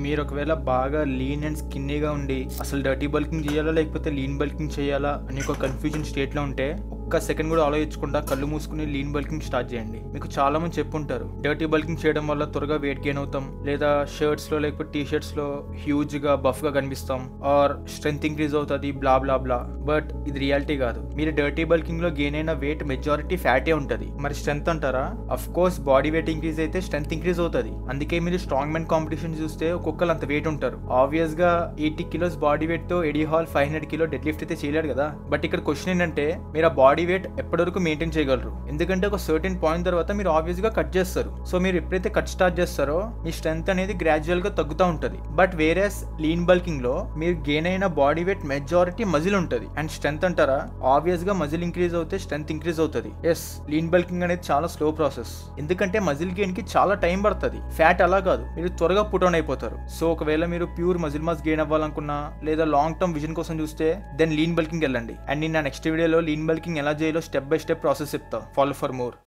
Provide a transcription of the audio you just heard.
మీరు ఒకవేళ బాగా లీన్ అండ్ స్కిన్నీగా ఉండి అసలు డర్టీ బల్కింగ్ చేయాలా లేకపోతే లీన్ బల్కింగ్ చేయాలా అని ఒక కన్ఫ్యూజన్ స్టేట్లో ఉంటే ఒక్క సెకండ్ కూడా ఆలోచించకుండా కళ్ళు మూసుకుని లీన్ బల్కింగ్ స్టార్ట్ చేయండి. మీకు చాలా మంది చెప్పుంటారు డర్టీ బల్కింగ్ చేయడం వల్ల త్వరగా వెయిట్ గెయిన్ అవుతాం, లేదా షర్ట్స్ లో లేకపోతే టీ షర్ట్స్ లో హ్యూజ్ గా బఫ్ గా కనిపిస్తాం, ఆర్ స్ట్రెంత్ ఇంక్రీజ్ అవుతుంది, బ్లా బ్లా బ్లా. బట్ ఇది రియాలిటీ కాదు. మీరు డర్టీ బల్కింగ్ లో గెయిన్ అయిన వెయిట్ మెజారిటీ ఫ్యాటే ఉంటుంది. మరి స్ట్రెంత్ అంటారా? Of course body weight increase అయితే స్ట్రెంత్ ఇంక్రీజ్ అవుతుంది. అందుకే మీరు స్ట్రాంగ్ మెన్ కాంపిటీషన్ చూస్తే ఒక్కొక్కరు అంత వెయిట్ ఉంటారు. ఆబ్వియస్ గా 80 కిలోస్ బాడీ వెయిట్ తో ఎడీ హాల్ 500 కిలో డెడ్ లిఫ్ట్ అయితే చేయలేడు కదా. బట్ ఇక్కడ క్వశ్చన్ ఏంటంటే మీరు ఆ బాడీ వెయిట్ ఎప్పటి వరకు మెయింటైన్ చేయగలరు? ఎందుకంటే ఒక సర్టెన్ పాయింట్ తర్వాత మీరు ఆబ్వియస్ గా కట్ చేస్తారు. సో మీరు ఎప్పుడైతే కట్ స్టార్ట్ చేస్తారో మీ స్ట్రెంత్ అనేది గ్రాడ్యువల్ గా తగ్గుతూ ఉంటుంది. బట్ వేరేస్ లీన్ బల్కింగ్ లో మీరు గెయిన్ అయిన బాడీ వెయిట్ మెజారిటీ మజిల్ ఉంటుంది. అండ్ స్ట్రెంత్ అంటారా? ఆబ్వియస్ గా మజిల్ ఇంక్రీజ్ అవుతే స్ట్రెంత్ ఇంక్రీజ్ అవుతుంది. ఎస్, లీన్ బల్కింగ్ అనేది చాలా స్లో ప్రాసెస్. ఎందుకంటే మజిల్ గెయిన్ కి చాలా టైం పడుతుంది. ఫ్యాట్ అలా కాదు, మీరు త్వరగా పుట్ ఆన్ అయిపోతారు. సో ఒకవేళ మీరు ప్యూర్ మజిల్ మాస్ గెయిన్ అవ్వాలనుకున్నా లేదా లాంగ్ టర్మ్ విజన్ కోసం చూస్తే దెన్ లీన్ బల్కింగ్ వెళ్ళండి. అండ్ నేను నా నెక్స్ట్ వీడియోలో లీన్ బల్కింగ్ ఎలా చేయాలో స్టెప్ బై స్టెప్ ప్రాసెస్ చెప్తా. Follow for more.